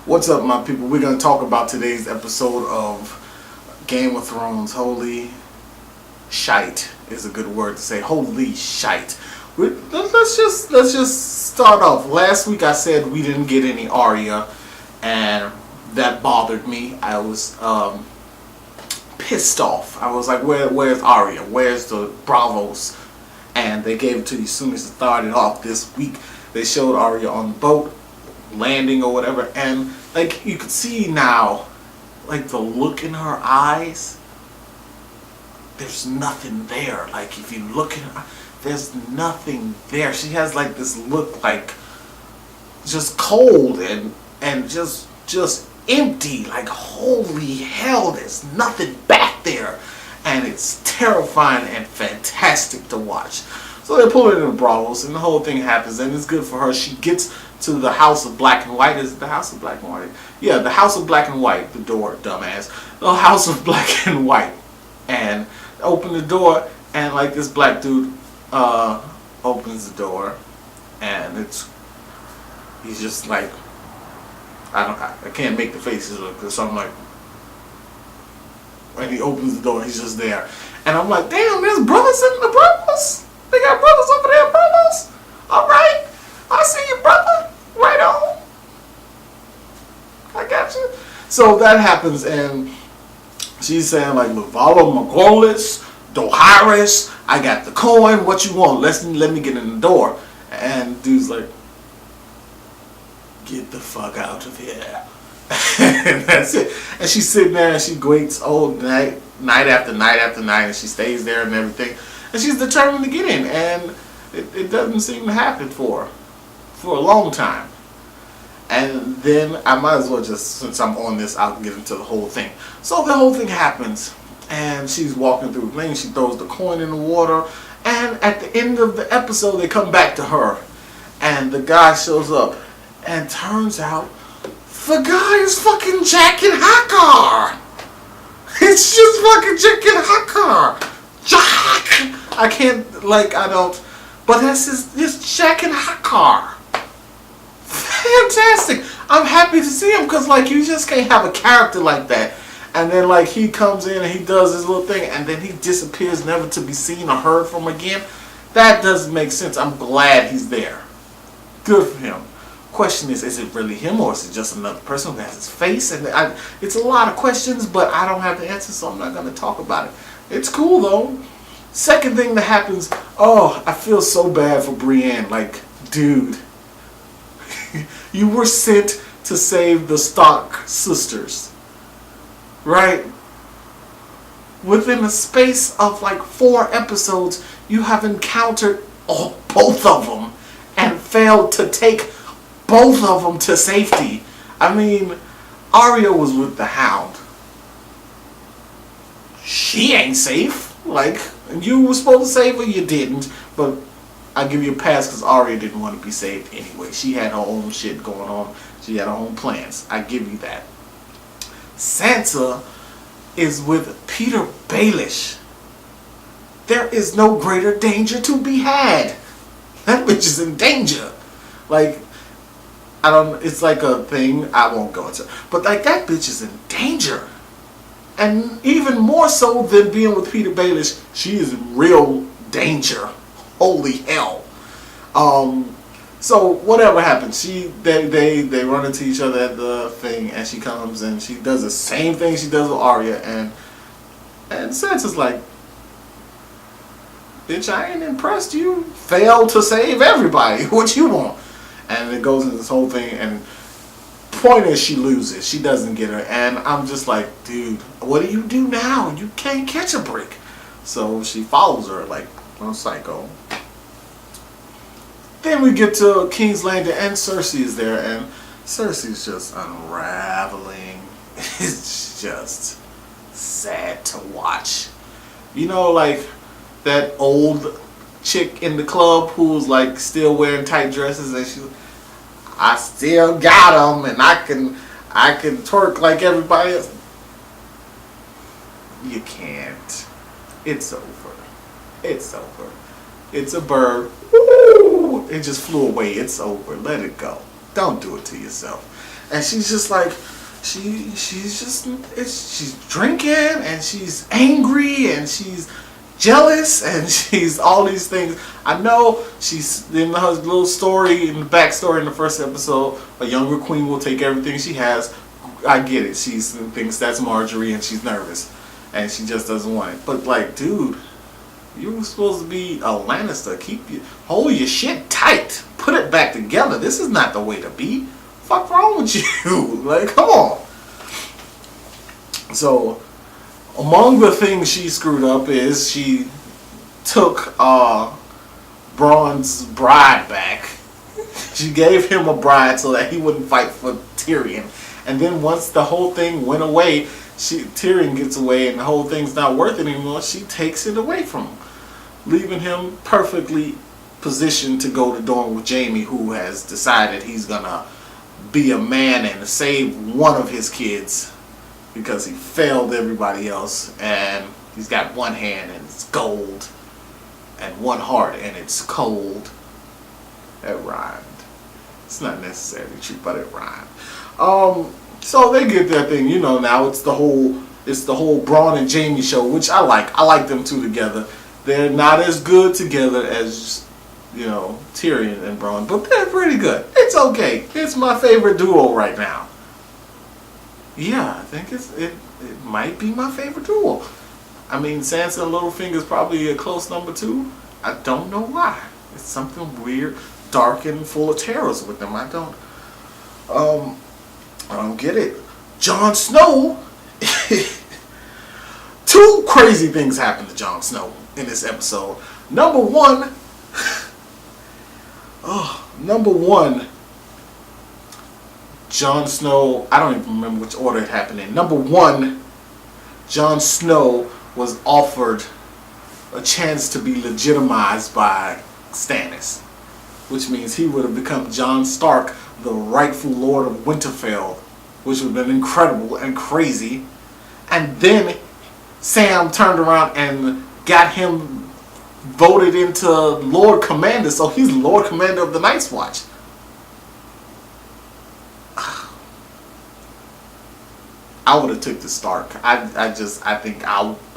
What's up, my people? We're going to talk about today's episode of Game of Thrones. Holy shite is a good word to say. Holy shite. Let's just start off. Last week I said we didn't get any Arya, and that bothered me. I was pissed off. I was like, where's Arya? Where's the Bravos? And they gave it to you as soon as it started off this week. They showed Arya on the boat, landing or whatever, and like you could see now, like the look in her eyes, there's nothing there. Like if you look at her, there's nothing there. She has like this look, like just cold and just empty. Like holy hell, there's nothing back there, and it's terrifying and fantastic to watch. So they pull it in the Bravos, and the whole thing happens, and it's good for her. She gets to the House of Black and White. Is it the House of Black and White? Yeah, the House of Black and White. The door, dumbass. The House of Black and White. And open the door, and like this black dude opens the door, and he's just like, I can't make the faces look, so I'm like, when he opens the door, he's just there, and I'm like, damn, there's brothers in the Bravos. They got brothers over there in Bravos. All right, I see you, brother. Right on. I got you. So that happens, and she's saying like, Lavala Margolis, Doharis, I got the coin. What you want? Let me get in the door. And dude's like, get the fuck out of here. And that's it. And she's sitting there and she waits all night after night after night, and she stays there and everything. And she's determined to get in, and it doesn't seem to happen for a long time. And then I might as well just, since I'm on this, I'll get into the whole thing. So the whole thing happens, and she's walking through the thing. She throws the coin in the water, and at the end of the episode, they come back to her, and the guy shows up, and turns out the guy is fucking Jack and Hakkar. It's just fucking Jack and Hakkar. Jack! I can't, like, I don't, but it's Jack and Hakkar. Fantastic. I'm happy to see him, because like you just can't have a character like that, and then like he comes in and he does his little thing, and then he disappears, never to be seen or heard from again. That doesn't make sense. I'm glad he's there. Good for him. Question is it really him, or is it just another person who has his face? And it's a lot of questions, but I don't have the answer, so I'm not going to talk about it. It's cool though. Second thing that happens, oh, I feel so bad for Brienne. Like, dude, you were sent to save the Stark sisters, right? Within a space of like 4 episodes, you have encountered both of them and failed to take both of them to safety. I mean, Arya was with the Hound. She ain't safe. Like, you were supposed to save her, you didn't. But I give you a pass because Arya didn't want to be saved anyway. She had her own shit going on. She had her own plans. I give you that. Sansa is with Peter Baelish. There is no greater danger to be had. That bitch is in danger. Like, it's like a thing I won't go into. But like, that bitch is in danger. And even more so than being with Peter Baelish, she is in real danger. Holy hell. So whatever happens, they run into each other at the thing, and she comes and she does the same thing she does with Arya, and Sansa's like, bitch, I ain't impressed. You failed to save everybody. What you want? And it goes into this whole thing, and point is she loses. She doesn't get her, and I'm just like, dude, what do you do now? You can't catch a break. So she follows her like a psycho. Then we get to King's Landing, and Cersei is there, and Cersei's just unraveling. It's just sad to watch. You know, like that old chick in the club who's like still wearing tight dresses, and I still got them, and I can twerk like everybody else. You can't. It's over. It's over. It's a bird. Woo! It just flew away. It's over. Let it go. Don't do it to yourself. And she's just like, she's drinking and she's angry and she's jealous and she's all these things. I know she's in her little story, in the backstory in the first episode, a younger queen will take everything she has. I get it. She thinks that's Marjorie and she's nervous and she just doesn't want it. But like, dude, you were supposed to be a Lannister. Hold your shit tight. Put it back together. This is not the way to be. Fuck wrong with you? Like, come on. So, among the things she screwed up is she took Bronn's bride back. She gave him a bride so that he wouldn't fight for Tyrion. And then once the whole thing went away, Tyrion gets away and the whole thing's not worth it anymore, she takes it away from him, leaving him perfectly positioned to go to Dorne with Jaime, who has decided he's gonna be a man and save one of his kids because he failed everybody else, and he's got one hand and it's gold and one heart and it's cold. That rhymed. It's not necessarily true, but it rhymed. So they get that thing, now it's the whole Bronn and Jaime show, which I like. I like them two together. They're not as good together as Tyrion and Bronn, but they're pretty good. It's okay. It's my favorite duo right now. Yeah, I think it might be my favorite duo. I mean, Sansa and Littlefinger's probably a close number 2. I don't know why. It's something weird, dark, and full of terrors with them. I don't get it. Jon Snow. 2 crazy things happened to Jon Snow in this episode. Number one, Jon Snow, I don't even remember which order it happened in. Number 1, Jon Snow was offered a chance to be legitimized by Stannis, which means he would have become Jon Stark, the rightful Lord of Winterfell, which would have been incredible and crazy. And then Sam turned around and got him voted into Lord Commander, so he's Lord Commander of the Night's Watch. I would have took the Stark. I think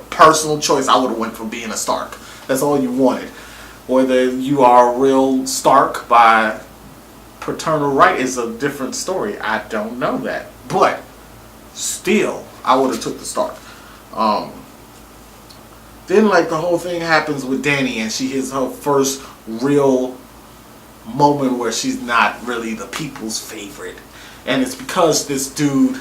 personal choice, I would have went for being a Stark. That's all you wanted. Whether you are a real Stark by paternal right is a different story. I don't know that, but still, I would have took the Stark. Then the whole thing happens with Dany, and she hits her first real moment where she's not really the people's favorite, and it's because this dude,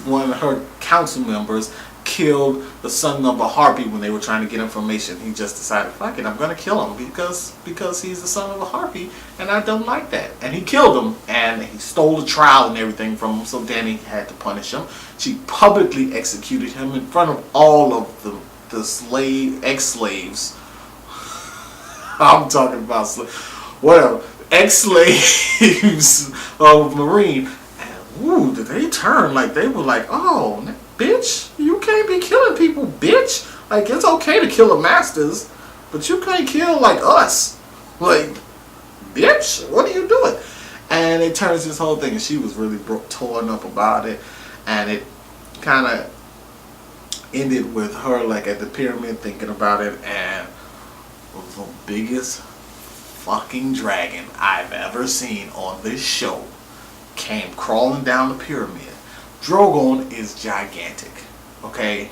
one of her council members, killed the son of a harpy when they were trying to get information. He just decided, fuck it, I'm gonna kill him because he's the son of a harpy and I don't like that. And he killed him, and he stole the trial and everything from him, so Dany had to punish him. She publicly executed him in front of all of the ex-slaves. I'm talking about whatever, ex-slaves of Marine. Ooh, did they turn? They were like, oh, bitch, you can't be killing people, bitch. It's okay to kill the masters, but you can't kill, us. Bitch, what are you doing? And it turns this whole thing, and she was really torn up about it, and it kind of ended with her, at the pyramid thinking about it, and the biggest fucking dragon I've ever seen on this show came crawling down the pyramid. Drogon is gigantic, okay?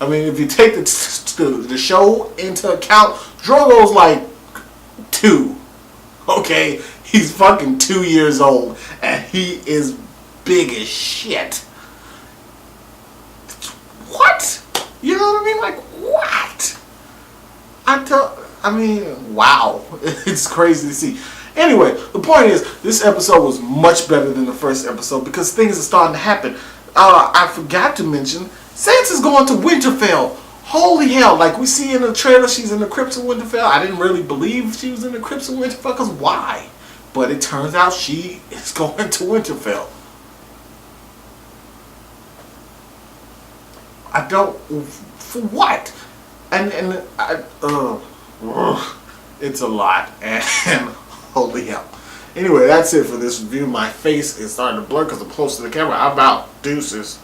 I mean, if you take the show into account, Drogo's 2, okay? He's fucking 2 years old, and he is big as shit. What? You know what I mean? What? Wow. It's crazy to see. Anyway, the point is, this episode was much better than the first episode because things are starting to happen. I forgot to mention, Sansa's going to Winterfell. Holy hell, we see in the trailer, she's in the crypts of Winterfell. I didn't really believe she was in the crypts of Winterfell, because why? But it turns out she is going to Winterfell. I don't, for what? It's a lot, and holy hell. Anyway, that's it for this review. My face is starting to blur because I'm close to the camera. How about deuces?